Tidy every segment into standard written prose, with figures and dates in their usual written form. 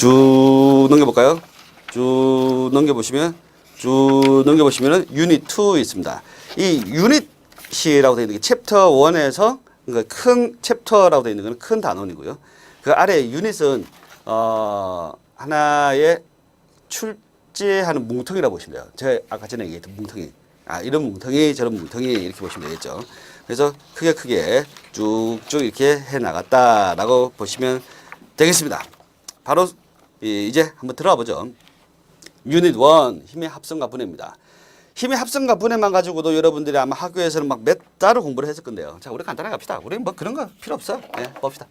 쭉 넘겨볼까요? 쭉 넘겨보시면은 유닛 2 있습니다. 이 유닛이라고 되어 있는 게 챕터 1에서 그러니까 큰 챕터라고 되어 있는 건 큰 단원이고요. 그 아래 유닛은 하나의 출제하는 뭉텅이라고 보시면 돼요. 제가 아까 전에 얘기했던 뭉텅이. 이런 뭉텅이 저런 뭉텅이 이렇게 보시면 되겠죠. 그래서 크게 쭉쭉 이렇게 해 나갔다라고 보시면 되겠습니다. 바로 이제 한번 들어가 보죠. 유닛 1 힘의 합성과 분해입니다. 힘의 합성과 분해만 가지고도 여러분들이 아마 학교에서는 막 몇 달을 공부를 했을 건데요. 자, 우리 간단하게 갑시다. 우리 뭐 그런 거 필요 없어. 네, 봅시다.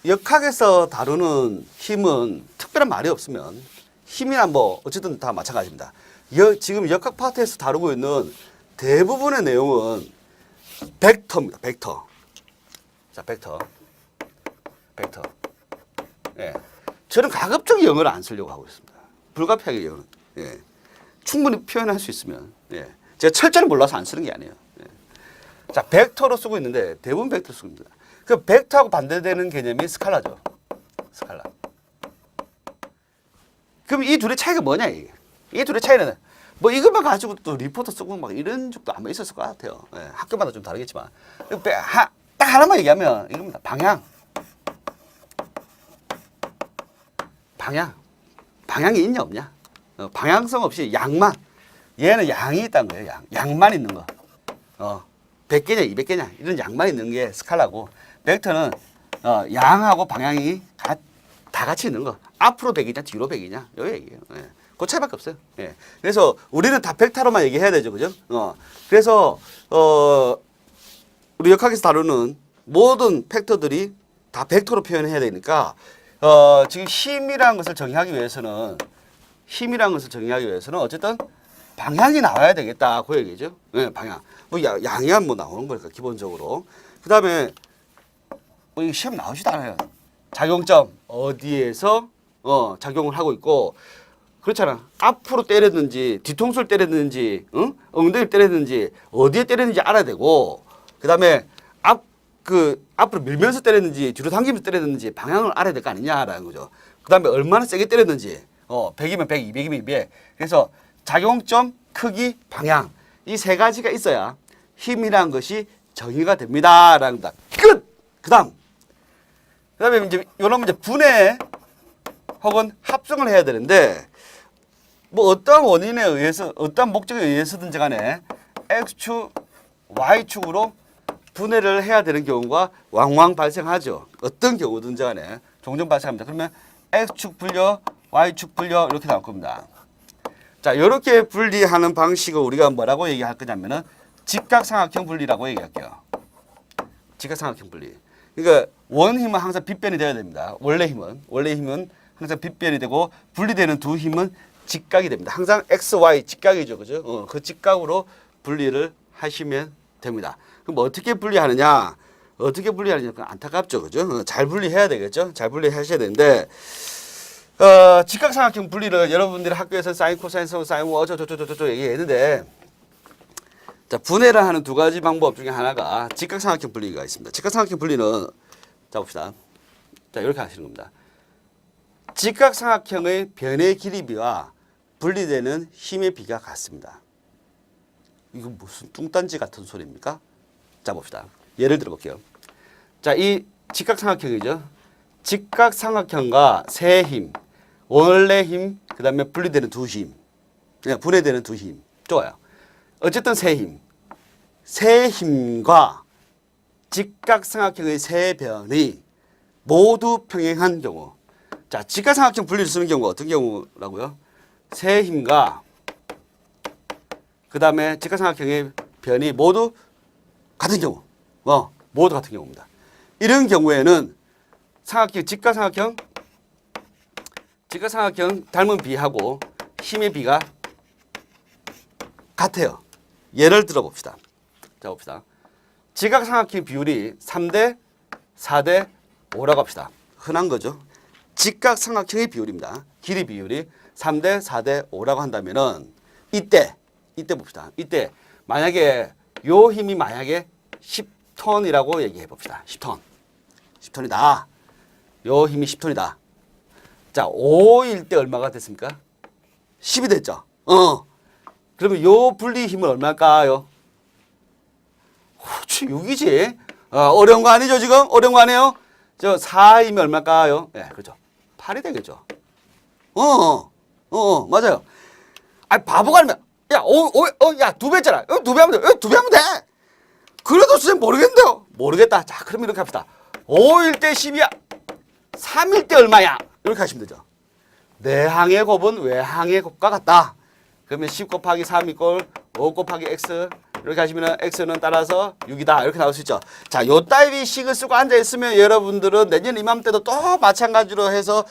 역학에서 다루는 힘은 특별한 말이 없으면 힘이나 뭐 어쨌든 다 마찬가지입니다. 지금 역학 파트에서 다루고 있는 대부분의 내용은 벡터입니다. 벡터. 자, 벡터. 예. 저는 가급적 영어를 안 쓰려고 하고 있습니다. 불가피하게 영어는. 예. 충분히 표현할 수 있으면. 예. 제가 철저히 몰라서 안 쓰는 게 아니에요. 예. 자, 벡터로 쓰고 있는데 대부분 벡터로 쓰고 있습니다. 그 벡터하고 반대되는 개념이 스칼라죠. 스칼라. 그럼 이 둘의 차이가 뭐냐 이게? 이 둘의 차이는 뭐 이것만 가지고 또 리포트 쓰고 막 이런 적도 아마 있었을 것 같아요. 예. 학교마다 좀 다르겠지만 딱 하나만 얘기하면 이겁니다. 방향이 있냐 없냐? 방향성 없이 양만. 얘는 양이 있다는 거예요. 양만 있는 거. 100개냐 200개냐 이런 양만 있는 게 스칼라고, 벡터는 양하고 방향이 다 같이 있는 거. 앞으로 100이냐 뒤로 100이냐 요 얘기예요. 예. 그 차이밖에 없어요. 예. 그래서 우리는 다 벡터로만 얘기해야 되죠, 그죠? 그래서 우리 역학에서 다루는 모든 팩터들이 다 벡터로 표현해야 되니까 지금 힘이라는 것을 정의하기 위해서는 어쨌든 방향이 나와야 되겠다 그 얘기죠. 네, 방향. 뭐 양이야 뭐 나오는 거니까 기본적으로. 그다음에 뭐 이거 시험 나오지도 않아요. 작용점 어디에서 작용을 하고 있고, 그렇잖아. 앞으로 때렸는지 뒤통수를 때렸는지 엉덩이를 때렸는지 어디에 때렸는지 알아야 되고, 그다음에 앞으로 밀면서 때렸는지 뒤로 당기면서 때렸는지 방향을 알아야 될 거 아니냐라는 거죠. 그다음에 얼마나 세게 때렸는지 100이면 100, 200이면 200. 그래서 작용점, 크기, 방향 이 세 가지가 있어야 힘이라는 것이 정의가 됩니다라는 겁니다. 끝. 그다음에 이제 이런 문제 분해 혹은 합성을 해야 되는데, 뭐 어떠한 원인에 의해서 어떠한 목적에 의해서든지 간에 X축, Y축으로 분해를 해야 되는 경우가 왕왕 발생하죠. 어떤 경우든지 간에 종종 발생합니다. 그러면 X축 분려, Y축 분려 이렇게 나올 겁니다. 자, 이렇게 분리하는 방식을 우리가 뭐라고 얘기할 거냐면은 직각삼각형 분리라고 얘기할게요. 직각삼각형 분리. 그러니까 원힘은 항상 빗변이 되어야 됩니다. 원래 힘은 항상 빗변이 되고, 분리되는 두 힘은 직각이 됩니다. 항상 X, Y 직각이죠. 그죠? 그 직각으로 분리를 하시면 됩니다. 그럼 어떻게 분리하느냐? 안타깝죠. 그죠? 잘 분리해야 되겠죠? 잘 분리하셔야 되는데, 직각삼각형 분리를 여러분들이 학교에서 사인, 코사인, 사인, 어쩌저쩌저쩌 얘기했는데, 자, 분해를 하는 두 가지 방법 중에 하나가 직각삼각형 분리가 있습니다. 직각삼각형 분리는, 자, 봅시다. 자, 이렇게 하시는 겁니다. 직각삼각형의 변의 길이비와 분리되는 힘의 비가 같습니다. 이거 무슨 뚱딴지 같은 소리입니까? 자, 봅시다. 예를 들어 볼게요. 자, 이 직각삼각형이죠. 직각삼각형과 세 힘, 원래 힘, 그 다음에 분리되는 두 힘, 분해되는 두 힘. 좋아요. 어쨌든 세 힘과 직각삼각형의 세 변이 모두 평행한 경우. 자, 직각삼각형 분리를 쓰는 경우가 어떤 경우라고요? 세 힘과 그 다음에 직각삼각형의 변이 모두 같은 경우. 모두 같은 경우입니다. 이런 경우에는 직각삼각형 닮은 비하고 힘의 비가 같아요. 예를 들어 봅시다. 자, 봅시다. 직각삼각형 비율이 3대 4대 5라고 합시다. 흔한 거죠. 직각삼각형의 비율입니다. 길이 비율이 3대 4대 5라고 한다면은 이때 봅시다. 이때 만약에 요 힘이 만약에 10톤이라고 얘기해 봅시다. 10톤이다. 요 힘이 10톤이다. 자, 5일 때 얼마가 됐습니까? 10이 됐죠. 그러면 요 분리 힘은 얼마일까요? 6이지. 어려운 거 아니죠, 지금? 어려운 거 아니에요? 저 4이면 얼마일까요? 예, 그렇죠. 8이 되겠죠. 맞아요. 아, 바보가 아니면, 야, 야, 2배잖아. 2배 하면 돼. 2배 하면 돼. 그래도 선생님 모르겠는데요. 모르겠다. 자, 그럼 이렇게 합시다. 5일 때 10이야. 3일 때 얼마야? 이렇게 하시면 되죠. 내항의 곱은 외항의 곱과 같다. 그러면 10 곱하기 3 이꼴 5 곱하기 x. 이렇게 하시면 x는 따라서 6이다. 이렇게 나올 수 있죠. 자, 요 따위 식을 쓰고 앉아있으면 여러분들은 내년 이맘때도 또 마찬가지로 해서,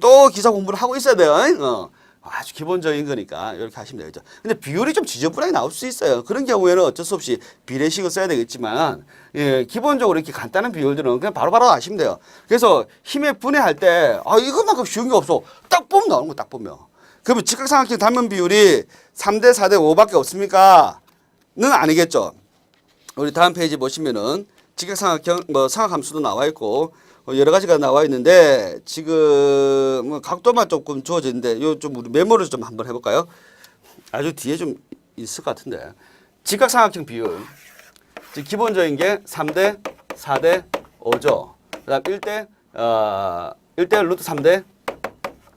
또 기사 공부를 하고 있어야 돼요. 아주 기본적인 거니까 이렇게 하시면 되겠죠. 근데 비율이 좀 지저분하게 나올 수 있어요. 그런 경우에는 어쩔 수 없이 비례식을 써야 되겠지만, 예, 기본적으로 이렇게 간단한 비율들은 그냥 바로바로 아시면 돼요. 그래서 힘의 분해할 때, 이것만큼 쉬운 게 없어. 딱 보면 나오는 거 딱 보면. 그러면 직각삼각형 단면 비율이 3대 4대 5밖에 없습니까? 는 아니겠죠. 우리 다음 페이지 보시면은 직각삼각형 삼각함수도 나와 있고 여러 가지가 나와 있는데 지금 각도만 조금 주어져 있는데 요 좀 우리 메모를 좀 한번 해볼까요? 아주 뒤에 좀 있을 것 같은데 직각삼각형 비율 기본적인 게 3대 4대 5죠. 그다음 1대 1대 루트 3대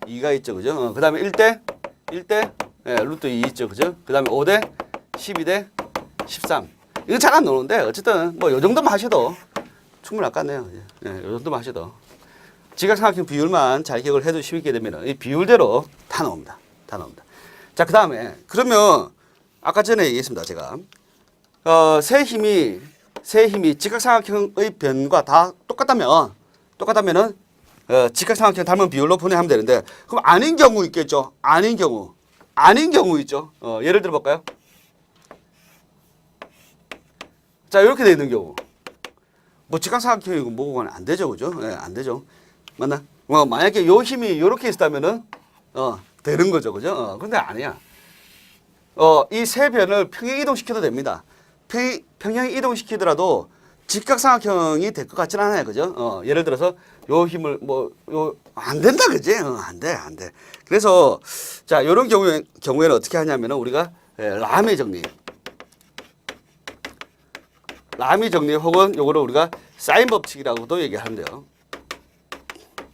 2가 있죠, 그죠? 그다음에 1대 루트 2 있죠, 그죠? 그다음에 5대 12대 13. 이거 잘 안 나오는데 어쨌든 뭐 요 정도만 하셔도 충분할 것 같네요. 예, 요 정도만 하셔도 직각삼각형 비율만 잘 기억을 해두시게 되면 이 비율대로 다 나옵니다. 다 나옵니다. 자, 그다음에 그러면 아까 전에 얘기했습니다. 제가 세 힘이 직각삼각형의 변과 다 똑같다면은 직각삼각형 닮은 비율로 분해하면 되는데 그럼 아닌 경우 있겠죠. 아닌 경우 있죠. 예를 들어 볼까요? 자, 이렇게 돼 있는 경우. 뭐 직각삼각형이고 뭐고는 안 되죠, 그죠? 예, 안 되죠. 맞나? 만약에 요 힘이 이렇게 있다면은 되는 거죠, 그죠? 근데 아니야. 이 세 변을 평행 이동시켜도 됩니다. 평행 이동시키더라도 직각삼각형이 될 것 같지는 않아요, 그죠? 예를 들어서 요 힘을 안 된다, 그지? 안 돼. 그래서 자, 이런 경우에는 어떻게 하냐면은 우리가 라미 정리 혹은 요거를 우리가 사인 법칙이라고도 얘기하는데요.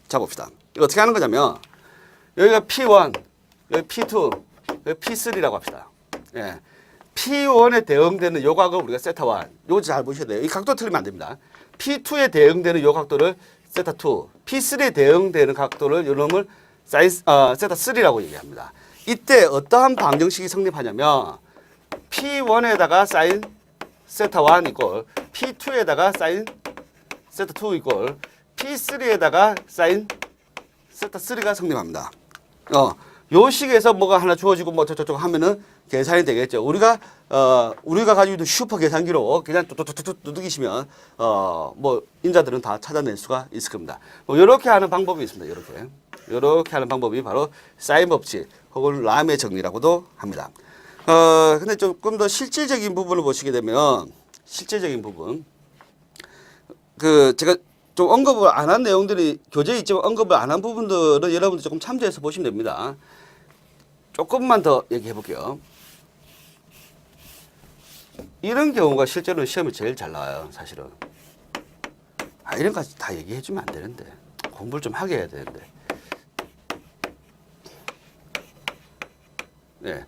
자, 봅시다. 이거 어떻게 하는 거냐면 여기가 P1, 여기 P2, 여기 P3라고 합시다. 예. P1에 대응되는 요각을 우리가 세타1. 요거 잘 보셔야 돼요. 이 각도 틀리면 안 됩니다. P2에 대응되는 요 각도를 세타2, P3에 대응되는 각도를 요놈을 세타3라고 얘기합니다. 이때 어떠한 방정식이 성립하냐면 P1에다가 사인 세타1 이꼴 P2에다가 사인 세타2 이꼴 P3에다가 사인 세타3가 성립합니다. 요 식에서 뭐가 하나 주어지고 뭐 저쪽 하면은 계산이 되겠죠. 우리가 가지고 있는 슈퍼 계산기로 그냥 뚜뚜뚜뚜 두드기시면 뭐 인자들은 다 찾아낼 수가 있을 겁니다. 뭐 이렇게 하는 방법이 있습니다. 이렇게 하는 방법이 바로 사인 법칙 혹은 람의 정리라고도 합니다. 근데 조금 더 실질적인 부분을 보시게 되면 실질적인 부분 제가 좀 언급을 안 한 내용들이 교재에 있지만 언급을 안 한 부분들은 여러분들 조금 참조해서 보시면 됩니다. 조금만 더 얘기해 볼게요. 이런 경우가 실제로 시험에 제일 잘 나와요, 사실은. 이런 거까지 다 얘기해 주면 안 되는데. 공부를 좀 하게 해야 되는데. 네.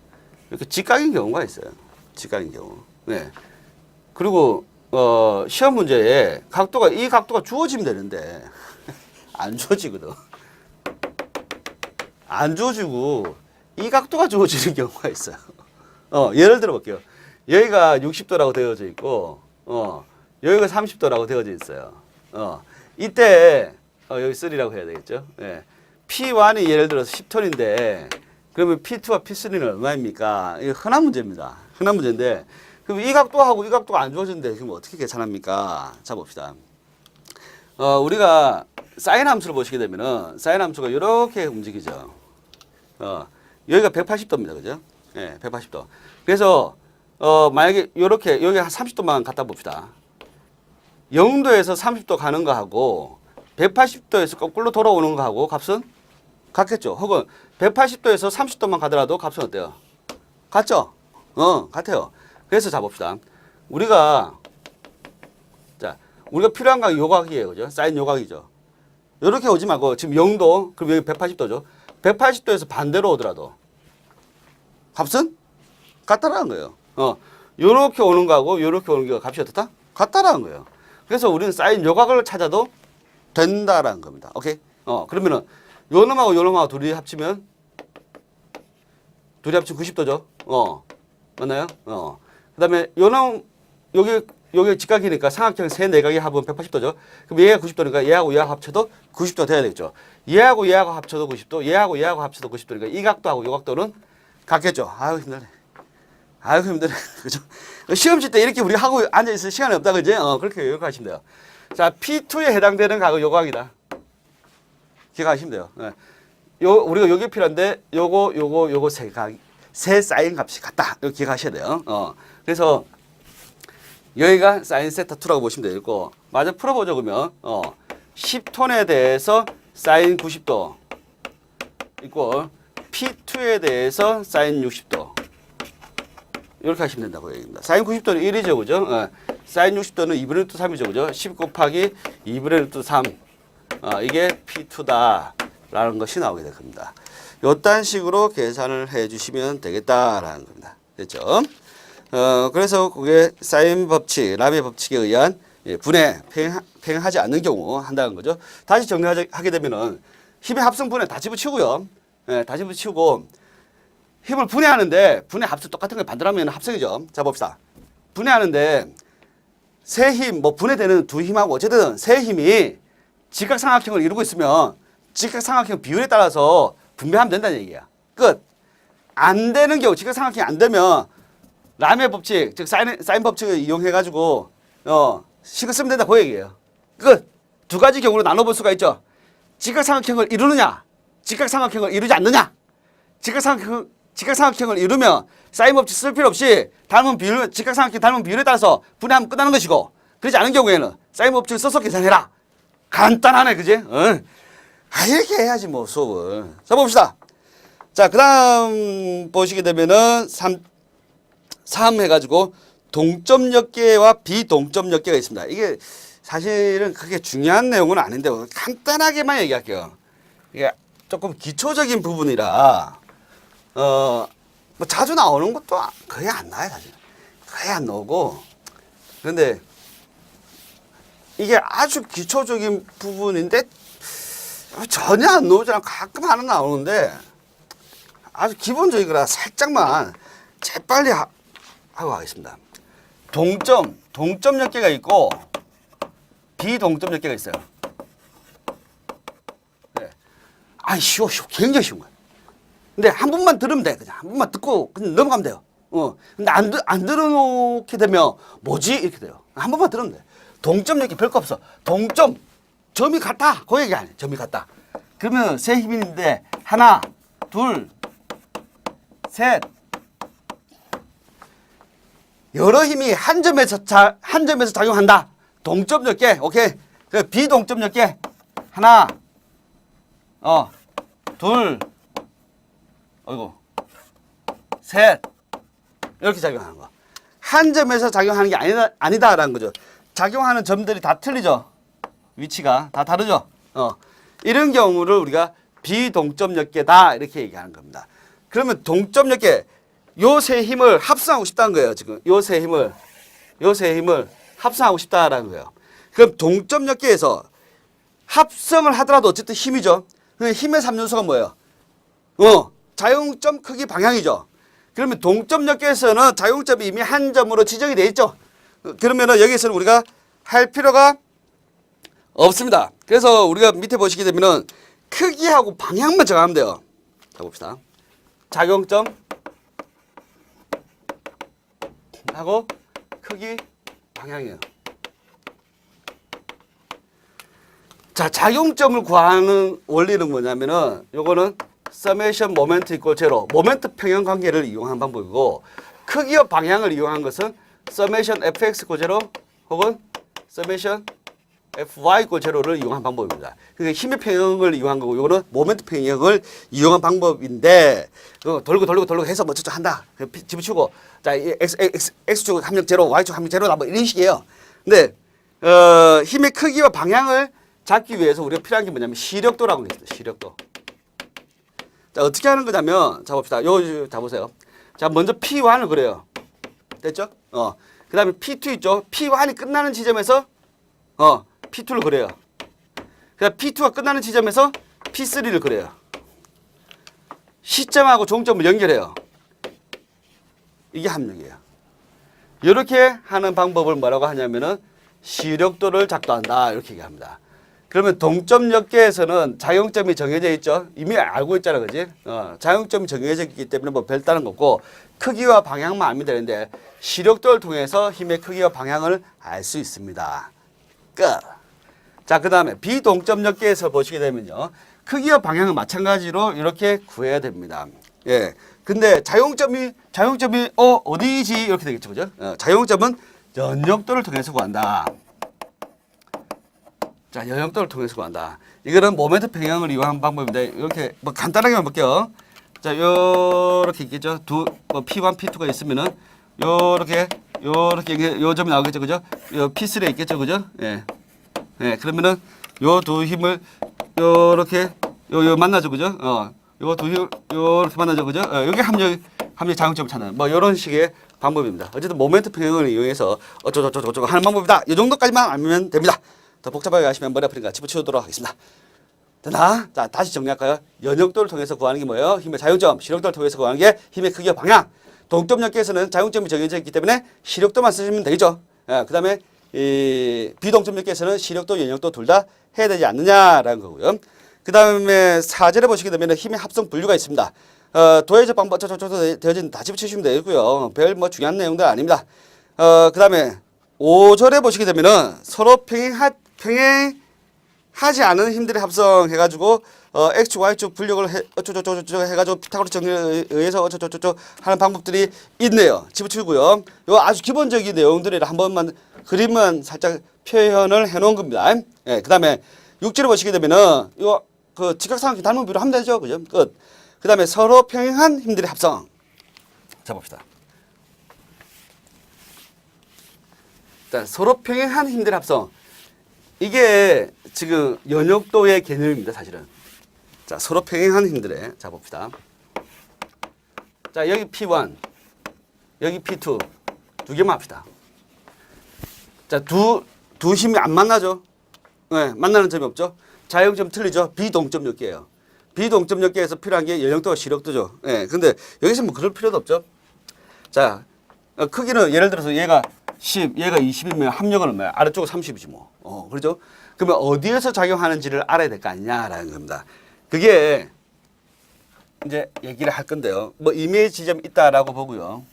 이렇게 직각인 경우가 있어요. 직각인 경우. 네. 그리고, 시험 문제에 이 각도가 주어지면 되는데, 안 주어지거든. 안 주어지고, 이 각도가 주어지는 경우가 있어요. 예를 들어 볼게요. 여기가 60도라고 되어져 있고, 여기가 30도라고 되어져 있어요. 이때, 여기 3라고 해야 되겠죠. 예. P1이 예를 들어서 10톤인데, 그러면 P2와 P3는 얼마입니까? 이거 흔한 문제입니다. 흔한 문제인데, 그럼 이 각도하고 이 각도가 안 주어진데, 그럼 어떻게 계산합니까? 자, 봅시다. 우리가 사인 함수를 보시게 되면은, 사인 함수가 이렇게 움직이죠. 여기가 180도입니다. 그죠? 예, 180도. 그래서, 만약에 여기 한 30도만 갖다 봅시다. 0도에서 30도 가는 거하고, 180도에서 거꾸로 돌아오는 거하고 값은 같겠죠. 혹은 180도에서 30도만 가더라도 값은 어때요? 같죠? 같아요. 그래서 자 봅시다. 우리가 필요한 각 요각이에요. 그죠? 사인 요각이죠. 이렇게 오지 말고 지금 0도, 그럼 여기 180도죠. 180도에서 반대로 오더라도 값은 같다라는 거예요. 요렇게 오는 거하고 요렇게 오는 게 값이 어떻다? 같다라는 거예요. 그래서 우리는 사인 요각을 찾아도 된다라는 겁니다. 오케이? 그러면은 요 놈하고 요 놈하고 둘이 합치면 90도죠. 맞나요? 그다음에 요 놈 여기 직각이니까 삼각형 세 내각의 합은 180도죠. 그럼 얘가 90도니까 얘하고 얘하고 합쳐도 90도 돼야 되겠죠. 얘하고 얘하고 합쳐도 90도, 얘하고 얘하고 합쳐도 90도니까 이 각도하고 이 각도는 같겠죠. 아유 힘드네. 그죠? 시험칠 때 이렇게 우리 하고 앉아 있을 시간이 없다, 그지? 그렇게 기억하시면 돼요. 자, P2에 해당되는 각은 요거 각이다. 기억하시면 돼요. 우리가 요게 필요한데 요거 세 사인 값이 같다. 이거 기억하셔야 돼요. 그래서 여기가 사인 세타 2라고 보시면 되고, 마저 풀어보죠. 그러면 10톤에 대해서 사인 90도 이꼴 P2에 대해서 사인 60도 이렇게 하시면 된다고 얘기합니다. 사인 90도는 1이죠. 그죠? 사인 60도는 2분의 루트 3이죠. 그죠? 10 곱하기 2분의 루트 3 이게 P2다 라는 것이 나오게 될 겁니다. 요딴 식으로 계산을 해 주시면 되겠다라는 겁니다. 됐죠? 그래서 그게 사인 법칙, 라메 법칙에 의한 분해, 팽하지 않는 경우 한다는 거죠. 다시 정리하게 되면은 힘의 합성 분해 다 집어치우고요. 다 집어치우고 힘을 분해하는데 분해 합성 똑같은 걸 반대하면 합성이죠. 자 봅시다. 분해하는데 세 힘, 뭐 분해되는 두 힘하고 어쨌든 세 힘이 직각삼각형을 이루고 있으면 직각삼각형 비율에 따라서 분배하면 된다는 얘기야. 끝. 안 되는 경우, 직각삼각형이 안 되면 라메 법칙, 즉 사인 법칙을 이용해가지고 식을 쓰면 된다 그 얘기예요. 끝. 두 가지 경우로 나눠볼 수가 있죠. 직각삼각형을 이루느냐, 직각삼각형을 이루지 않느냐. 직각삼각형을 이루면 사인 법칙 쓸 필요 없이 직각삼각형 닮은 비율에 따라서 분해하면 끝나는 것이고, 그렇지 않은 경우에는 사인 법칙을 써서 계산해라. 간단하네, 그지? 이렇게 해야지 뭐 수업을. 자 봅시다. 자 그다음 보시게 되면은 3 해가지고 동점역계와 비동점역계가 있습니다. 이게 사실은 그렇게 중요한 내용은 아닌데 간단하게만 얘기할게요. 이게 조금 기초적인 부분이라 뭐 자주 나오는 것도 거의 안 나와요. 사실 거의 안 나오고, 그런데 이게 아주 기초적인 부분인데 전혀 안 나오잖아. 가끔 하나 나오는데 아주 기본적이거라 살짝만 재빨리 하고 가겠습니다. 동점역계가 있고 비동점역계가 있어요. 네. 쉬워. 굉장히 쉬운 거야. 근데 한 번만 들으면 돼. 그냥 한 번만 듣고 그냥 넘어가면 돼요. 근데 안 들어놓게 되면 뭐지? 이렇게 돼요. 한 번만 들으면 돼. 동점역계 별거 없어. 점이 같다. 그 얘기 아니에요. 점이 같다. 그러면 세 힘이 있는데 하나, 둘, 셋. 여러 힘이 한 점에서 작용한다. 동점역계. 오케이. 그 비동점역계 하나, 둘, 셋. 이렇게 작용하는 거. 한 점에서 작용하는 게 아니다라는 거죠. 작용하는 점들이 다 틀리죠. 위치가 다 다르죠. 이런 경우를 우리가 비동점역계다 이렇게 얘기하는 겁니다. 그러면 동점역계 요 세 힘을 합성하고 싶다는 거예요. 지금 요 세 힘을 합성하고 싶다라는 거예요. 그럼 동점역계에서 합성을 하더라도 어쨌든 힘이죠. 힘의 3요소가 뭐예요? 작용점 크기 방향이죠. 그러면 동점역계에서는 작용점이 이미 한 점으로 지정이 돼 있죠. 그러면은 여기서는 우리가 할 필요가 없습니다. 그래서 우리가 밑에 보시게 되면은 크기하고 방향만 정하면 돼요. 자 봅시다. 작용점 하고 크기 방향이에요. 자, 작용점을 구하는 원리는 뭐냐면은 요거는 서메이션 모멘트 이퀄 제로, 모멘트 평형 관계를 이용한 방법이고, 크기와 방향을 이용한 것은 서메이션 fx 이퀄 제로 혹은 서메이션 Fy = 제로를 이용한 방법입니다. 그러니까 힘의 평형을 이용한 거고, 요거는 모멘트 평형을 이용한 방법인데, 돌고 해서 뭐 저쪽 한다. 집어치우고, 자, X축 함량 제로, Y축 함량 제로다, 뭐 이런 식이에요. 근데, 힘의 크기와 방향을 잡기 위해서 우리가 필요한 게 뭐냐면 시력도라고 있습니다. 시력도. 자, 어떻게 하는 거냐면, 자, 봅시다. 자, 보세요. 자, 먼저 P1을 그려요. 됐죠? 그 다음에 P2 있죠? P1이 끝나는 지점에서, P2를 그려요. 그다음 P2가 끝나는 지점에서 P3를 그려요. 시점하고 종점을 연결해요. 이게 합력이에요. 이렇게 하는 방법을 뭐라고 하냐면은 시력도를 작도한다. 이렇게 얘기합니다. 그러면 동점역계에서는 자용점이 정해져 있죠. 이미 알고 있잖아, 그지? 자용점이 정해져 있기 때문에 뭐 별다른 거 없고 크기와 방향만 알면 되는데 시력도를 통해서 힘의 크기와 방향을 알 수 있습니다. 끝. 자, 그 다음에 비동점역계에서 보시게 되면요. 크기와 방향은 마찬가지로 이렇게 구해야 됩니다. 예. 근데 자용점이 어디지? 이렇게 되겠죠. 그죠? 자용점은 연역도를 통해서 구한다. 자, 연역도를 통해서 구한다. 이거는 모멘트 평형을 이용한 방법인데 이렇게 뭐 간단하게만 볼게요. 자, 요렇게 있겠죠. 뭐 P1, P2가 있으면은 요렇게 요 점이 나오겠죠. 그죠? 요 P3에 있겠죠. 그죠? 예. 예, 그러면은 요 두 힘을 요렇게 요 만나죠. 그죠? 요 두 힘 요렇게 만나죠. 그죠? 여기 합력 자용점을 찾는 뭐 요런 식의 방법입니다. 어쨌든 모멘트 평형을 이용해서 어쩌고 하는 방법이다. 이 정도까지만 알면 됩니다. 더 복잡하게 하시면 머리 아프니까 집어치우도록 하겠습니다. 됐나? 자, 다시 정리할까요? 연역도를 통해서 구하는 게 뭐예요? 힘의 자용점, 시력도를 통해서 구하는 게 힘의 크기와 방향. 동점역계에서는 자용점이 정해져 있기 때문에 시력도만 쓰시면 되겠죠. 그 다음에 이 비동점역계에서는 시력도, 연역도 둘 다 해야 되지 않느냐라는 거고요. 그 다음에 4절에 보시게 되면 힘의 합성 분류가 있습니다. 도해적 방법 되어진 다 집어치시면 되고요. 별 뭐 중요한 내용들 아닙니다. 그 다음에 5절에 보시게 되면은 서로 평행하지 않은 힘들의 합성해가지고 X축, Y축 분력을 어쩌고저쩌고 해가지고 피타고라스 정리에 의해서 어쩌고저쩌고 하는 방법들이 있네요. 집어치우고요. 요 아주 기본적인 내용들이라 한 번만 그림만 살짝 표현을 해놓은 겁니다. 예, 그 다음에 6절에 보시게 되면은 요 그 직각삼각형 닮은 비로 하면 되죠. 그죠? 끝. 그 다음에 서로 평행한 힘들의 합성. 자, 봅시다. 자, 서로 평행한 힘들의 합성. 이게 지금 연역도의 개념입니다, 사실은. 자, 서로 평행한 힘들의. 자, 봅시다. 자, 여기 P1, 여기 P2. 두 개만 합시다. 자, 두 힘이 안 만나죠? 네, 만나는 점이 없죠? 자용점 틀리죠? 비동점역계예요. 비동점역계에서 필요한 게 연역도와 시력도죠. 예, 근데 여기서 뭐 그럴 필요도 없죠. 자, 크기는 예를 들어서 얘가 10, 얘가 20이면 합력은 얼마야? 아래쪽은 30이지 뭐. 그렇죠? 그러면 어디에서 작용하는지를 알아야 될 거 아니냐라는 겁니다. 그게 이제 얘기를 할 건데요. 뭐 임의 지점이 있다라고 보고요.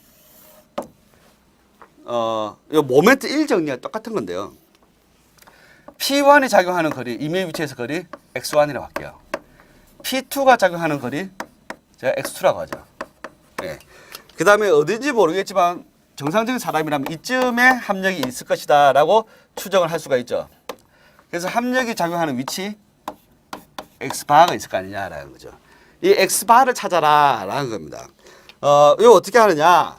요 모멘트 1 정리가 똑같은 건데요. P1이 작용하는 거리, 임의 위치에서 거리 X1이라고 할게요. P2가 작용하는 거리 제가 X2라고 하죠. 네. 그 다음에 어딘지 모르겠지만 정상적인 사람이라면 이쯤에 합력이 있을 것이다 라고 추정을 할 수가 있죠. 그래서 합력이 작용하는 위치 X바가 있을 거 아니냐라는 거죠. 이 X바를 찾아라 라는 겁니다. 이거 어떻게 하느냐.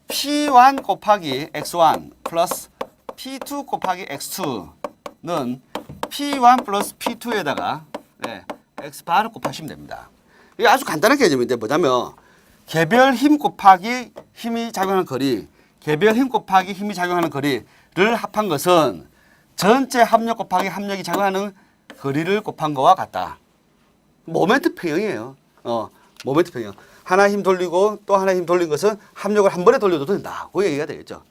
P1 곱하기 X1 플러스 P2 곱하기 X2는 P1 플러스 P2에다가 X바를 곱하시면 됩니다. 이게 아주 간단한 개념인데 뭐냐면 개별 힘 곱하기 힘이 작용하는 거리, 개별 힘 곱하기 힘이 작용하는 거리를 합한 것은 전체 합력 곱하기 합력이 작용하는 거리를 곱한 거와 같다. 모멘트 평형이에요. 모멘트 평형. 하나 힘 돌리고 또 하나 힘 돌린 것은 합력을 한 번에 돌려도 된다. 그 얘기가 되겠죠.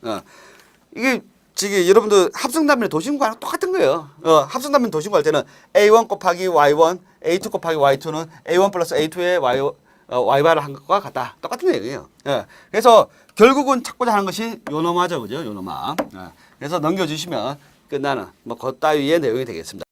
이게 지금 여러분들 합성단면의 도심과랑 똑같은 거예요. 합성단면 도심 구할 때는 A1 곱하기 Y1, A2 곱하기 Y2는 A1 플러스 A2의 Y바를 한 것과 같다. 똑같은 얘기예요. 그래서 결국은 찾고자 하는 것이 요노마죠. 그죠? 요노마. 그래서 넘겨주시면 끝나는 뭐 그 따위의 내용이 되겠습니다.